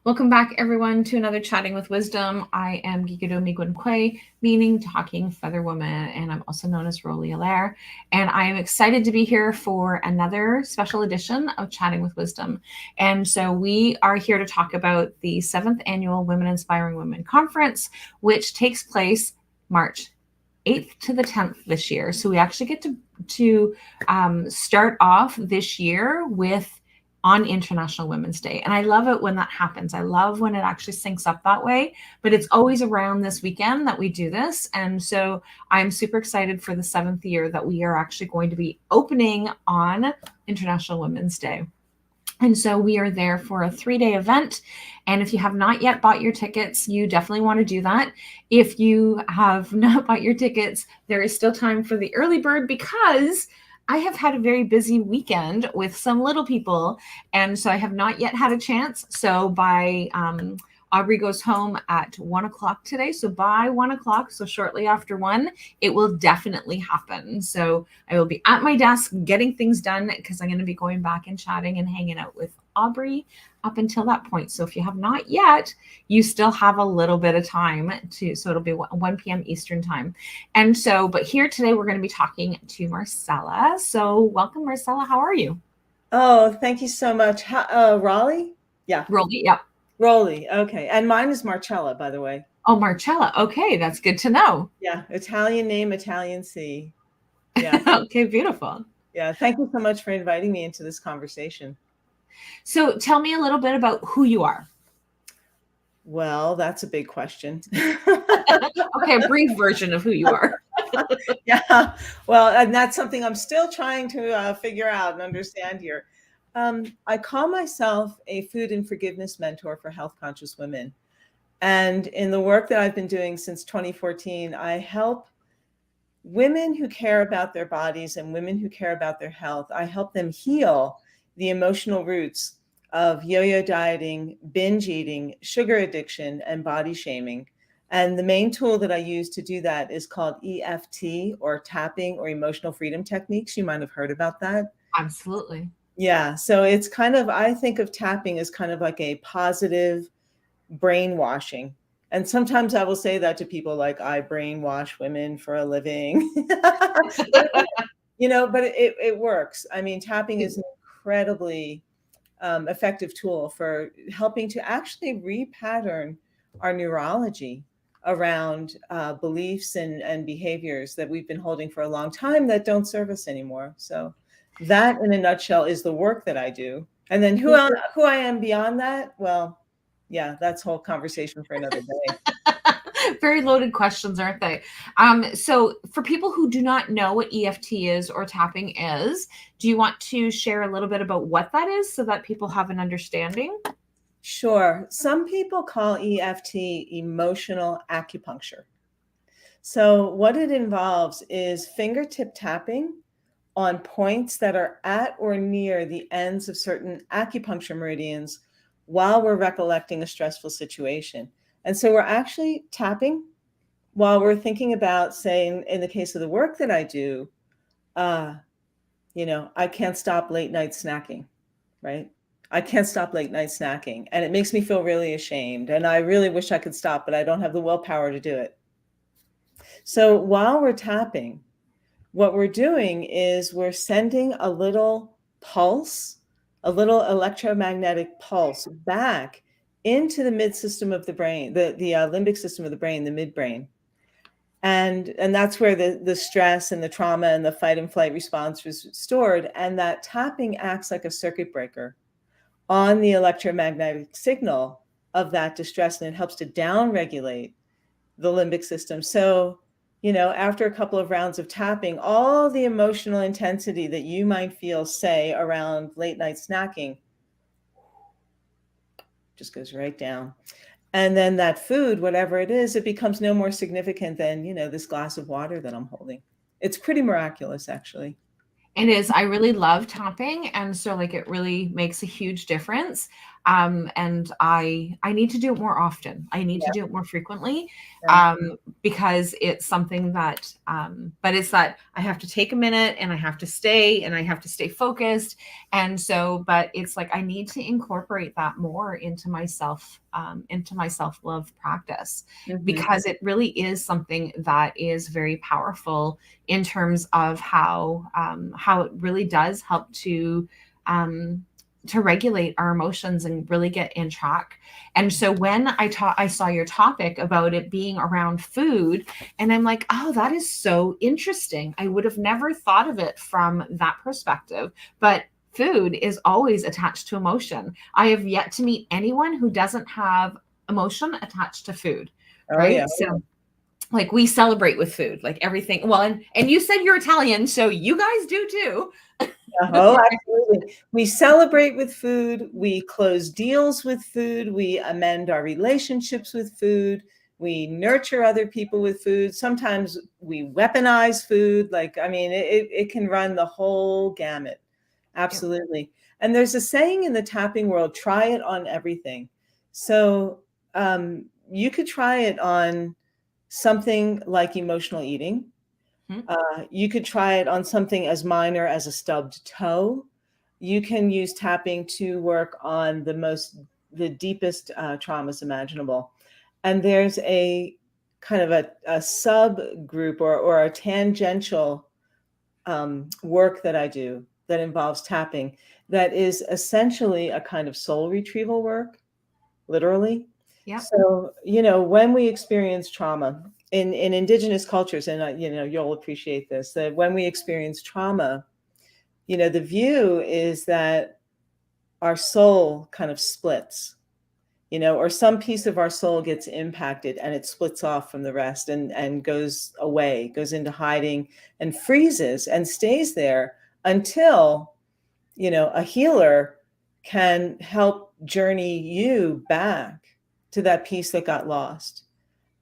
Welcome back, everyone, to another Chatting with Wisdom. I am Geegado Megwan Kwe, meaning Talking Feather Woman, and I'm also known as Rollie. And I am excited to be here for another special edition of Chatting with Wisdom. And so we are here to talk about the 7th Annual Women Inspiring Women Conference, which takes place March 8th to the 10th this year. So we actually get to start off this year with on International Women's Day. And I love it when that happens. I love when it actually syncs up that way, but it's always around this weekend that we do this. And so I'm super excited for the 7th year that we are actually going to be opening on International Women's Day. And so we are there for a 3-day event. And if you have not yet bought your tickets, you definitely want to do that. If you have not bought your tickets, there is still time for the early bird because I have had a very busy weekend with some little people, and so I have not yet had a chance. So by Aubrey goes home at 1 o'clock today. So by 1 o'clock, so shortly after 1, it will definitely happen. So I will be at my desk getting things done because I'm going to be going back and chatting and hanging out with Aubrey up until that point. So if you have not yet, you still have a little bit of time so it'll be 1 p.m. Eastern time. And so, but here today, we're going to be talking to Marcella. So welcome, Marcella. How are you? Oh, thank you so much. Rollie? Yeah. Rollie, yep. Rollie. Okay. And mine is Marcella, by the way. Oh, Marcella. Okay. That's good to know. Yeah. Italian name, Italian C. Yeah. Okay. Beautiful. Yeah. Thank you so much for inviting me into this conversation. So tell me a little bit about who you are. Well, that's a big question. Okay. A brief version of who you are. Yeah. Well, and that's something I'm still trying to figure out and understand here. I call myself a food and forgiveness mentor for health conscious women. And in the work that I've been doing since 2014, I help women who care about their bodies and women who care about their health. I help them heal the emotional roots of yo-yo dieting, binge eating, sugar addiction, and body shaming. And the main tool that I use to do that is called EFT, or tapping, or emotional freedom techniques. You might have heard about that. Absolutely. Yeah. So it's kind of, I think of tapping as kind of like a positive brainwashing. And sometimes I will say that to people, like, I brainwash women for a living. But it works. I mean, tapping is an incredibly effective tool for helping to actually repattern our neurology around beliefs and behaviors that we've been holding for a long time that don't serve us anymore. So that, in a nutshell, is the work that I do. And then who I am beyond that, well, yeah, that's a whole conversation for another day. Very loaded questions, aren't they? So for people who do not know what EFT is or tapping is, do you want to share a little bit about what that is so that people have an understanding? Sure. Some people call EFT emotional acupuncture. So what it involves is fingertip tapping on points that are at or near the ends of certain acupuncture meridians while we're recollecting a stressful situation. And so we're actually tapping while we're thinking about, say, in the case of the work that I do, I can't stop late night snacking, right? I can't stop late night snacking. And it makes me feel really ashamed. And I really wish I could stop, but I don't have the willpower to do it. So while we're tapping, what we're doing is we're sending a little pulse, a little electromagnetic pulse back into the mid system of the brain, the limbic system of the brain, the midbrain. And that's where the stress and the trauma and the fight and flight response was stored. And that tapping acts like a circuit breaker on the electromagnetic signal of that distress, and it helps to downregulate the limbic system. So, after a couple of rounds of tapping, all the emotional intensity that you might feel, say, around late night snacking, just goes right down. And then that food, whatever it is, it becomes no more significant than, this glass of water that I'm holding. It's pretty miraculous, actually. It is. I really love tapping. And so it really makes a huge difference. And I need to do it more often. I need to Yeah. do it more frequently, Yeah. because it's something that, but it's that I have to take a minute and I have to stay focused. And so, but it's like I need to incorporate that more into my self-love practice, Mhm. because it really is something that is very powerful in terms of how it really does help um, to regulate our emotions and really get in track. And so when I saw your topic about it being around food, and I'm like, oh, that is so interesting. I would have never thought of it from that perspective. But food is always attached to emotion. I have yet to meet anyone who doesn't have emotion attached to food, Oh, right? yeah. So like we celebrate with food, like everything. Well, and you said you're Italian, so you guys do too. Oh, absolutely. We celebrate with food. We close deals with food. We amend our relationships with food. We nurture other people with food. Sometimes we weaponize food. Like, I mean, it can run the whole gamut. Yep. Absolutely. And there's a saying in the tapping world, try it on everything. So you could try it on something like emotional eating. Hmm. You could try it on something as minor as a stubbed toe. You can use tapping to work on the deepest traumas imaginable. And there's a kind of a subgroup or a tangential work that I do that involves tapping that is essentially a kind of soul retrieval work, literally. Yep. So, when we experience trauma in indigenous cultures, and you'll appreciate this, that when we experience trauma, the view is that our soul kind of splits, or some piece of our soul gets impacted and it splits off from the rest and goes away, goes into hiding and freezes and stays there until, a healer can help journey you back to that piece that got lost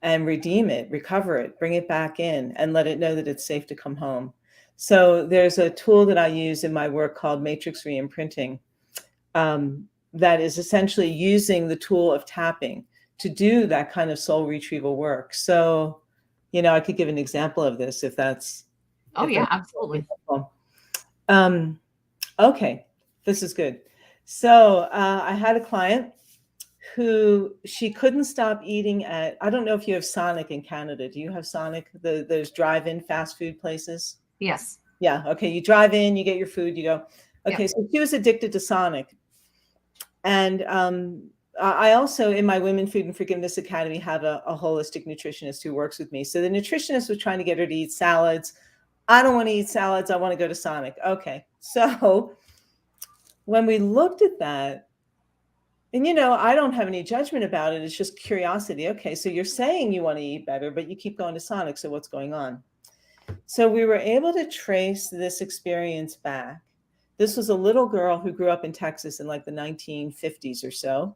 and redeem it, recover it, bring it back in, and let it know that it's safe to come home. So there's a tool that I use in my work called matrix reimprinting, that is essentially using the tool of tapping to do that kind of soul retrieval work. So, I could give an example of this if that's Oh if yeah, that's absolutely. helpful. Um, okay, this is good. So I had a client who she couldn't stop eating at, I don't know if you have Sonic in Canada. Do you have Sonic? Those drive-in fast food places? Yes. Yeah. Okay. You drive in, you get your food, you go. Okay. Yep. So she was addicted to Sonic. And I also, in my Women Food and Forgiveness Academy, have a holistic nutritionist who works with me. So the nutritionist was trying to get her to eat salads. I don't want to eat salads. I want to go to Sonic. Okay. So when we looked at that, and I don't have any judgment about it. It's just curiosity. Okay, so you're saying you want to eat better, but you keep going to Sonic. So what's going on? So we were able to trace this experience back. This was a little girl who grew up in Texas in like the 1950s or so.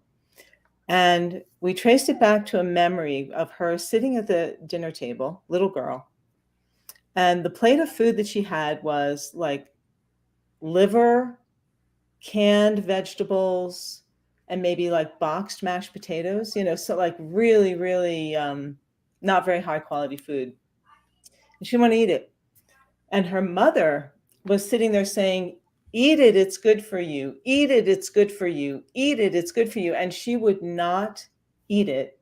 And we traced it back to a memory of her sitting at the dinner table, little girl. And the plate of food that she had was like liver, canned vegetables, and maybe like boxed mashed potatoes, so like really, really not very high quality food. And she wanted to eat it. And her mother was sitting there saying, eat it, it's good for you. Eat it, it's good for you. Eat it, it's good for you. And she would not eat it.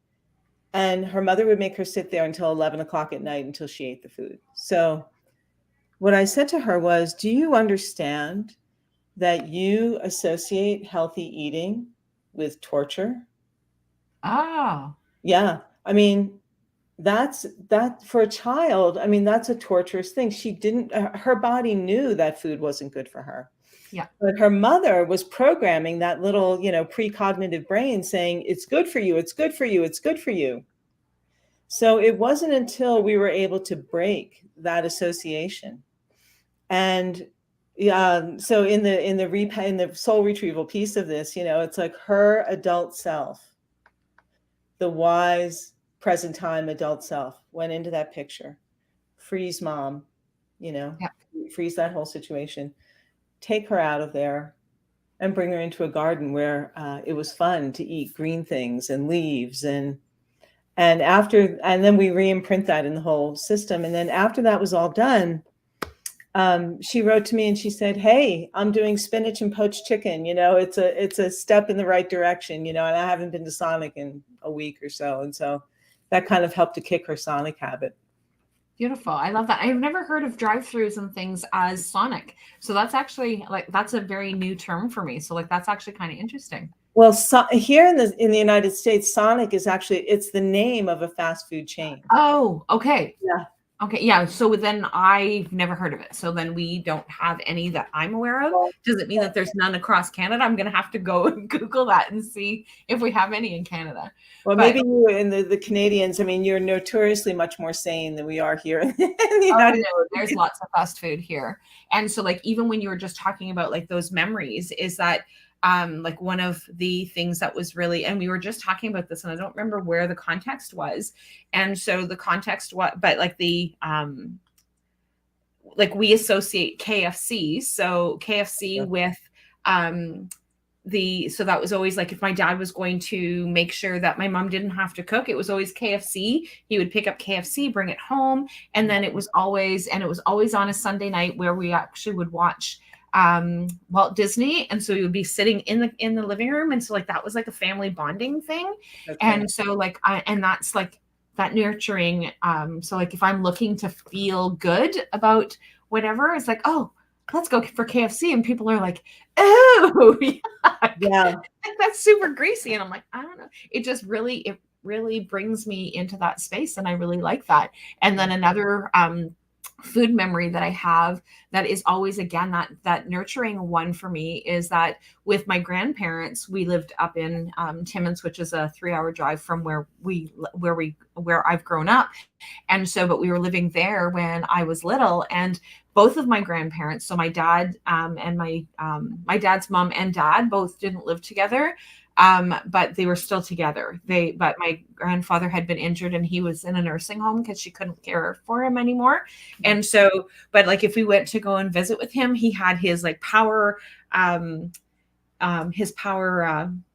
And her mother would make her sit there until 11 o'clock at night until she ate the food. So what I said to her was, do you understand that you associate healthy eating with torture? Oh. Yeah. I mean, that for a child, I mean, that's a torturous thing. She didn't, her body knew that food wasn't good for her. Yeah. But her mother was programming that little, precognitive brain saying, it's good for you, it's good for you, it's good for you. So it wasn't until we were able to break that association. And so in the soul retrieval piece of this, it's like her adult self, the wise present time adult self, went into that picture. Freeze mom, you know, Yeah. freeze that whole situation. Take her out of there. and bring her into a garden where it was fun to eat green things and leaves. And then we re-imprint that in the whole system. And then after that was all done, she wrote to me and she said, "Hey, I'm doing spinach and poached chicken. It's a step in the right direction, and I haven't been to Sonic in a week or so." And so that kind of helped to kick her Sonic habit. Beautiful. I love that. I've never heard of drive-throughs and things as Sonic. So that's actually that's a very new term for me. So that's actually kind of interesting. Well, here in the United States, Sonic is it's the name of a fast food chain. Oh, okay. Yeah. Okay. Yeah. So then I've never heard of it. So then we don't have any that I'm aware of. Does it mean that there's none across Canada? I'm going to have to go and Google that and see if we have any in Canada. Well, maybe you and the Canadians, I mean, you're notoriously much more sane than we are here in the United States. There's lots of fast food here. And so even when you were just talking about those memories, is that one of the things that was really, and we were just talking about this and I don't remember where the context was. And so the context, but we associate KFC. So KFC with, so that was always if my dad was going to make sure that my mom didn't have to cook, it was always KFC. He would pick up KFC, bring it home. And then it was always on a Sunday night where we actually would watch Walt Disney. And so we would be sitting in the living room. And so that was a family bonding thing. Okay. And so and that's that nurturing. So if I'm looking to feel good about whatever, it's oh, let's go for KFC. And people are oh, yeah, that's super greasy. And I'm I don't know. It just really brings me into that space. And I really like that. And then another, food memory that I have that is always, again, that nurturing one for me is that with my grandparents, we lived up in Timmins, which is a 3-hour drive from where I've grown up. And so, but we were living there when I was little, and both of my grandparents, so my dad and my dad's mom and dad both didn't live together. But they were still together. But my grandfather had been injured and he was in a nursing home because she couldn't care for him anymore. And so, but if we went to go and visit with him, he had his power,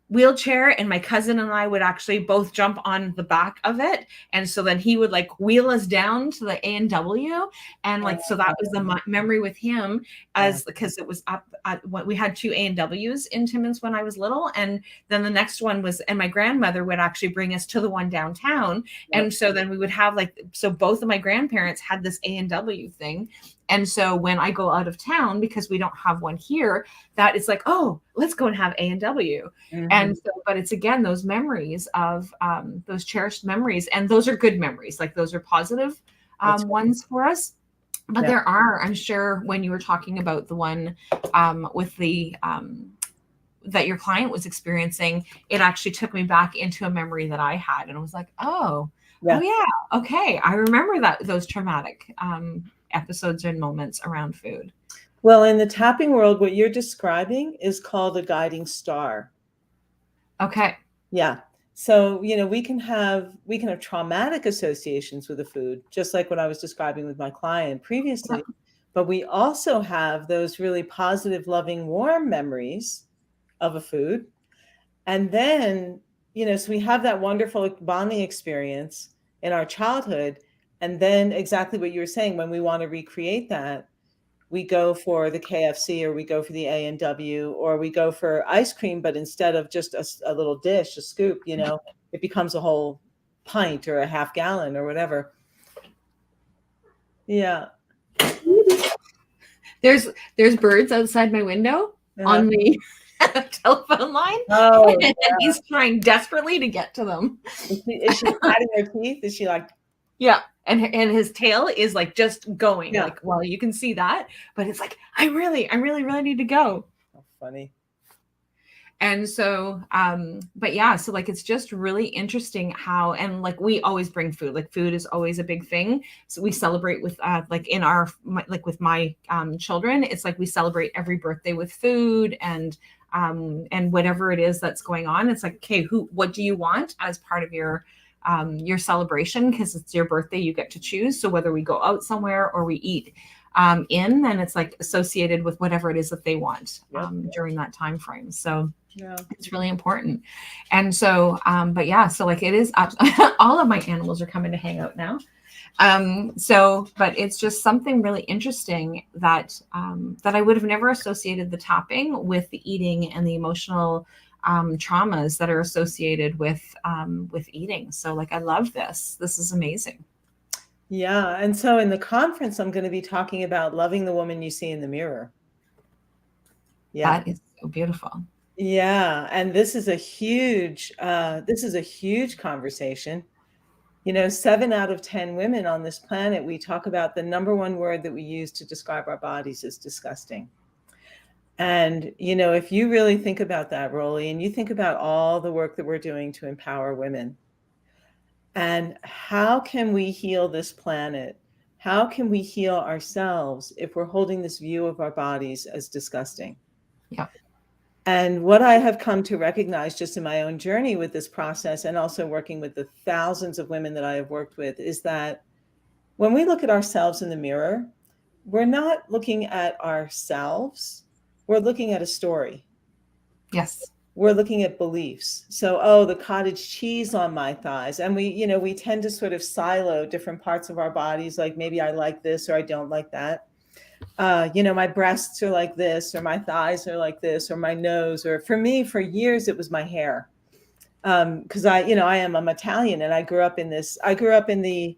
wheelchair, and my cousin and I would actually both jump on the back of it. And so then he would wheel us down to the A&W. And so that was the memory with him, because it was up at we had 2 A&Ws in Timmins when I was little. And then the next one was, and my grandmother would actually bring us to the one downtown. Yep. And so then we would have so both of my grandparents had this A&W thing. And so when I go out of town, because we don't have one here, that is oh, let's go and have A&W. Mm-hmm. And so, but it's again, those memories of those cherished memories. And those are good memories. Those are positive ones for us. But there are, I'm sure when you were talking about the one with the, that your client was experiencing, it actually took me back into a memory that I had. And I was oh yeah, okay. I remember those traumatic episodes and moments around food. Well, in the tapping world, what you're describing is called a guiding star. Okay. Yeah. So, we can have traumatic associations with the food, just like what I was describing with my client previously. Yeah. But we also have those really positive, loving, warm memories of a food. And then, so we have that wonderful bonding experience in our childhood. And then exactly what you were saying, when we want to recreate that, we go for the KFC, or we go for the A&W, or we go for ice cream, but instead of just a little dish, a scoop, it becomes a whole pint or a half gallon or whatever. Yeah. There's birds outside my window on the telephone line. Oh, and he's trying desperately to get to them. Is she cutting her teeth? Is she Yeah. And his tail is just going, well, you can see that, but it's I really need to go. Oh, funny. And so, but yeah, so it's just really interesting how, and we always bring food, food is always a big thing. So we celebrate with, in our, with my children, it's we celebrate every birthday with food and whatever it is that's going on. It's okay, what do you want as part of your celebration? Because it's your birthday, you get to choose. So whether we go out somewhere or we eat in, then it's like associated with whatever it is that they want during that time frame. So it's really important. And so, but yeah, so like it is, all of my animals are coming to hang out now. But it's just something really interesting that, that I would have never associated the tapping with the eating and the emotional, traumas that are associated with eating. So like, I love this. This is amazing. Yeah. And so in the conference, I'm going to be talking about loving the woman you see in the mirror. Yeah. That is so beautiful. Yeah. And this is a huge conversation. 7 out of 10 women on this planet, we talk about the number one word that we use to describe our bodies is disgusting. And, if you really think about that, Rollie, and you think about all the work that we're doing to empower women, and how can we heal this planet? How can we heal ourselves if we're holding this view of our bodies as disgusting? Yeah. And what I have come to recognize just in my own journey with this process, and also working with the thousands of women that I have worked with, is that when we look at ourselves in the mirror, we're not looking at ourselves, we're looking at a story. Yes. We're looking at beliefs. So, the cottage cheese on my thighs. And we tend to sort of silo different parts of our bodies, like maybe I like this or I don't like that. My breasts are like this, or my thighs are like this, or my nose, or for me, for years, it was my hair. Because I am Italian, and I grew up in the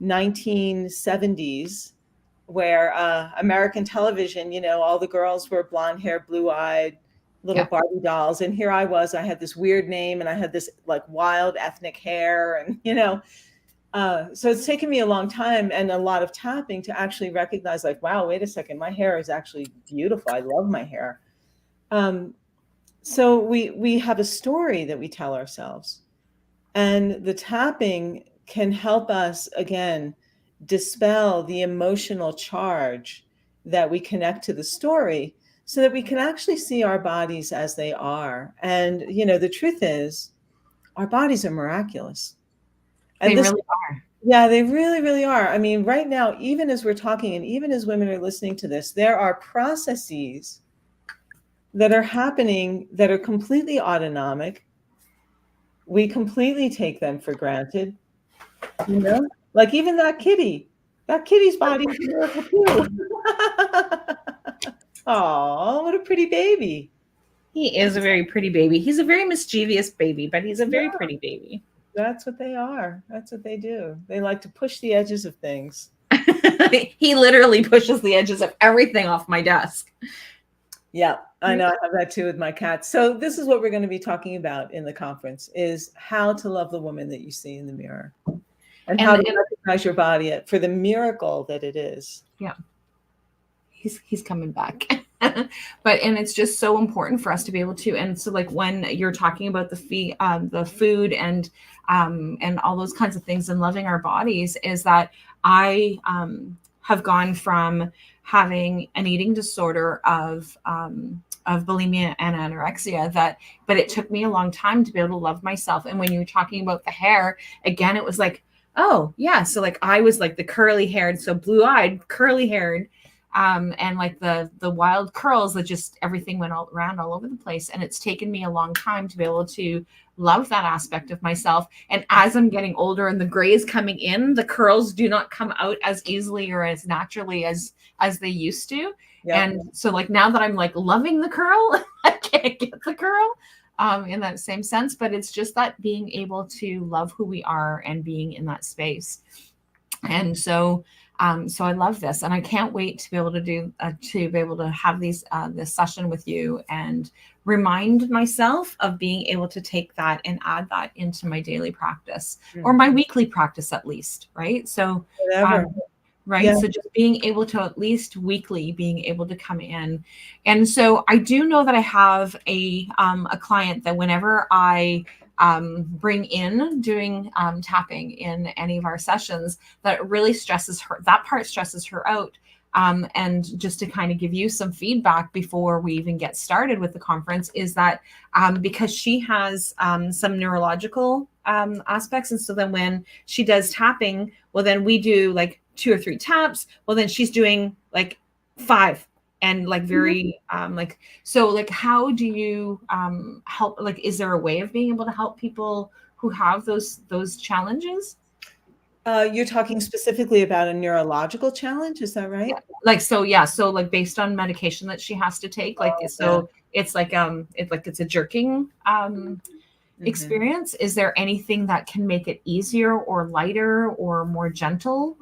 1970s, where American television, all the girls were blonde hair, blue eyed, little Barbie dolls. And here I was, I had this weird name, and I had this like wild ethnic hair, and, so it's taken me a long time and a lot of tapping to actually recognize, like, wow, wait a second, my hair is actually beautiful. I love my hair. So we have a story that we tell ourselves, and the tapping can help us, again, dispel the emotional charge that we connect to the story, so that we can actually see our bodies as they are. And, the truth is, our bodies are miraculous. And they really are. Yeah, they really, really are. I mean, right now, even as we're talking, and even as women are listening to this, there are processes that are happening that are completely autonomic. We completely take them for granted. Like even that kitty's body is a miracle too. Oh, what a pretty baby. He is a very pretty baby. He's a very mischievous baby, but he's a very pretty baby. That's what they are. That's what they do. They like to push the edges of things. He literally pushes the edges of everything off my desk. Yeah, I know. I have that too with my cats. So this is what we're going to be talking about in the conference, is how to love the woman that you see in the mirror, and how to recognize your body for the miracle that it is. Yeah. He's coming back. And it's just so important for us to be able to. And so like when you're talking about the food and all those kinds of things and loving our bodies, is that I have gone from having an eating disorder of bulimia and anorexia, but it took me a long time to be able to love myself. And when you were talking about the hair, again, it was like, oh yeah. So like I was like the curly haired, so blue eyed, curly haired, and like the wild curls that just everything went all around all over the place. And it's taken me a long time to be able to love that aspect of myself. And as I'm getting older and the gray is coming in, the curls do not come out as easily or as naturally as they used to. Yep. And so like now that I'm like loving the curl, I can't get the curl in that same sense, but it's just that being able to love who we are and being in that space. And so I love this, and I can't wait to be able to have this session with you and remind myself of being able to take that and add that into my daily practice, or my weekly practice at least, right? So, right. Yeah. So just being able to at least weekly being able to come in. And so I do know that I have a client that whenever I bring in doing tapping in any of our sessions, that really stresses her out. And just to kind of give you some feedback before we even get started with the conference, is that because she has some neurological aspects. And so then when she does tapping, well, then we do like 2 or 3 taps. Well, then she's doing like 5 and like very like, so like, how do you help? Like, is there a way of being able to help people who have those challenges? You're talking specifically about a neurological challenge, is that right? Yeah. Like, so yeah, so like based on medication that she has to take, like, Oh, yeah. so it's like it's a jerking experience. Is there anything that can make it easier or lighter or more gentle?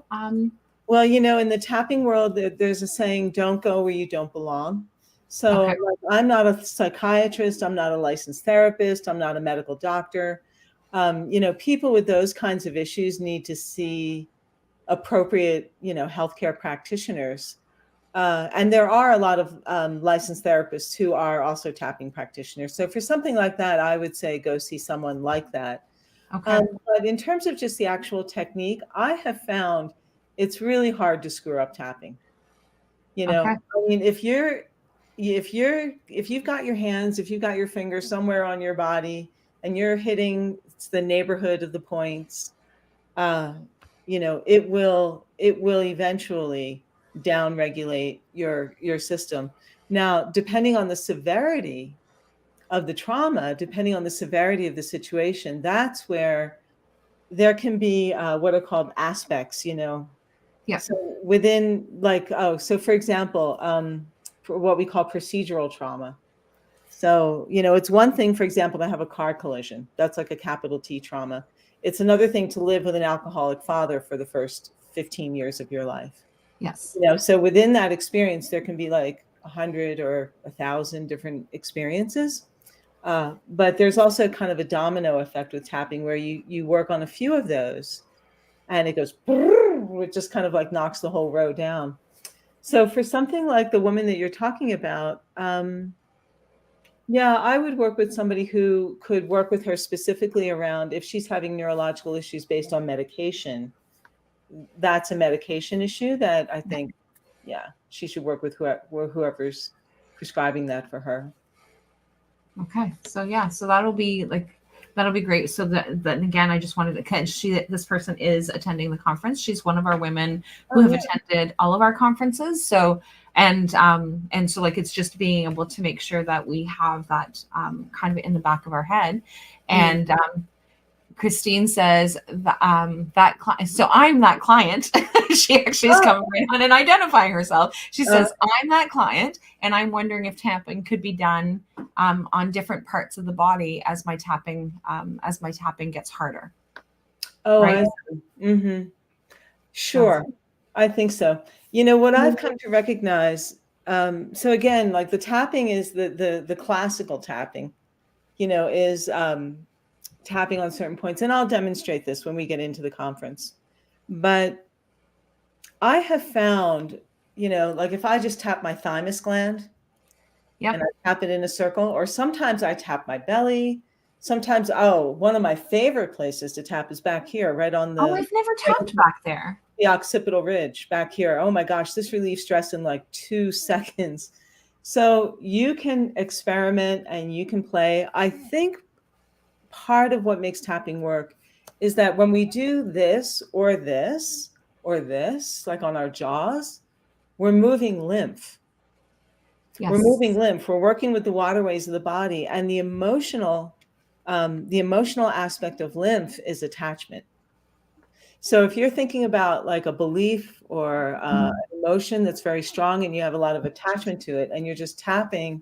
Well, you know, in the tapping world, there's a saying, don't go where you don't belong. So Okay. like, I'm not a psychiatrist. I'm not a licensed therapist. I'm not a medical doctor. You know, people with those kinds of issues need to see appropriate, you know, healthcare practitioners. And there are a lot of licensed therapists who are also tapping practitioners. So for something like that, I would say go see someone like that. Okay. But in terms of just the actual technique, I have found it's really hard to screw up tapping. You know, Okay. I mean, if you've got your hands, if you've got your fingers somewhere on your body and you're hitting the neighborhood of the points, uh, you know, it will eventually downregulate your system. Now, depending on the severity of the trauma, depending on the severity of the situation, that's where there can be what are called aspects, you know. Yeah. So within like, oh, so for example, for what we call procedural trauma. So, you know, it's one thing, for example, to have a car collision. That's like a capital T trauma. It's another thing to live with an alcoholic father for the first 15 years of your life. Yes. You know, so within that experience, there can be like 100 or 1,000 different experiences. But there's also kind of a domino effect with tapping where you work on a few of those and it goes, it just kind of like knocks the whole row down. So for something like the woman that you're talking about, yeah, I would work with somebody who could work with her specifically around if she's having neurological issues based on medication. That's a medication issue that I think, yeah, she should work with whoever's prescribing that for her. Okay. So yeah, so that'll be great. So that again, I just wanted to catch this person is attending the conference. She's one of our women who Oh, have yeah. attended all of our conferences. So and so like it's just being able to make sure that we have that kind of in the back of our head. And Christine says so I'm that client. She actually is coming right on and identifying herself. She says, I'm that client, and I'm wondering if tapping could be done on different parts of the body as my tapping gets harder. Oh, right? Sure. I think so. You know, what I've come to recognize, so again, like the tapping is the classical tapping, you know, is tapping on certain points. And I'll demonstrate this when we get into the conference. But I have found, you know, like if I just tap my thymus gland and I tap it in a circle, or sometimes I tap my belly. Sometimes, one of my favorite places to tap is back here, right on the I've never tapped back there. The occipital ridge back here. Oh my gosh, this relieves stress in like 2 seconds. So you can experiment and you can play. I think part of what makes tapping work is that when we do this or this or this, like on our jaws, we're moving lymph. Yes. We're moving lymph. We're working with the waterways of the body, and the emotional aspect of lymph is attachment. So if you're thinking about like a belief or an emotion that's very strong and you have a lot of attachment to it and you're just tapping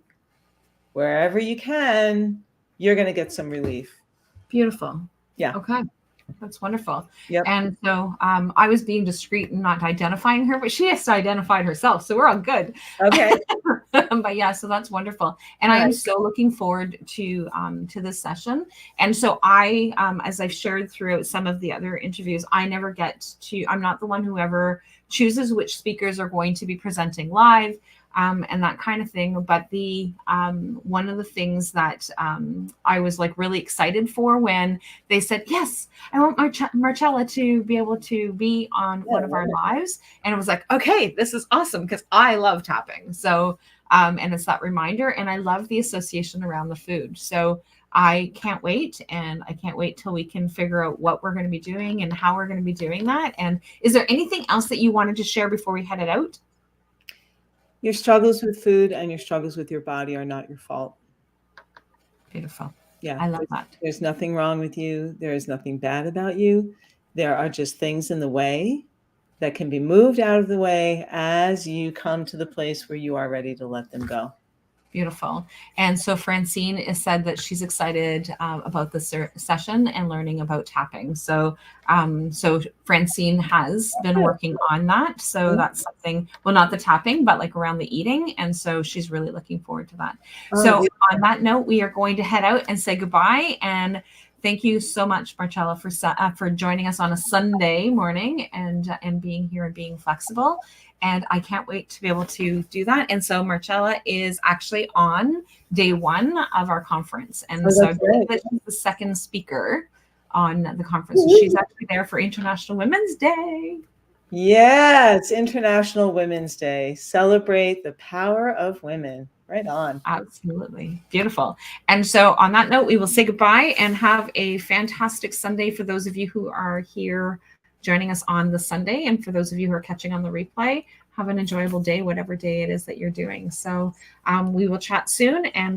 wherever you can, you're going to get some relief. Beautiful. Yeah. Okay. That's wonderful. Yep. And so I was being discreet and not identifying her, but she has to identify herself. So we're all good. Okay. But yeah, so that's wonderful. And I am so looking forward to this session. And so I, as I've shared throughout some of the other interviews, I'm not the one who ever chooses which speakers are going to be presenting live. And that kind of thing. But the one of the things that I was like really excited for when they said, yes, I want Marcella to be able to be on one of our lives. And it was like, okay, this is awesome because I love tapping. So, and it's that reminder. And I love the association around the food. So I can't wait. And I can't wait till we can figure out what we're going to be doing and how we're going to be doing that. And is there anything else that you wanted to share before we headed out? Your struggles with food and your struggles with your body are not your fault. Beautiful. Yeah. I love that. There's nothing wrong with you. There is nothing bad about you. There are just things in the way that can be moved out of the way as you come to the place where you are ready to let them go. Beautiful. And so Francine has said that she's excited about the session and learning about tapping. So Francine has been working on that. So that's something, well, not the tapping, but like around the eating. And so she's really looking forward to that. So on that note, we are going to head out and say goodbye. And thank you so much, Marcella, for joining us on a Sunday morning and being here and being flexible. And I can't wait to be able to do that. And so Marcella is actually on day 1 of our conference. And so I believe that she's the second speaker on the conference. So she's actually there for International Women's Day. Yeah, it's International Women's Day. Celebrate the power of women. Right on. Absolutely. Beautiful. And so on that note, we will say goodbye and have a fantastic Sunday for those of you who are here joining us on the Sunday. And for those of you who are catching on the replay, have an enjoyable day, whatever day it is that you're doing. So we will chat soon. And bye.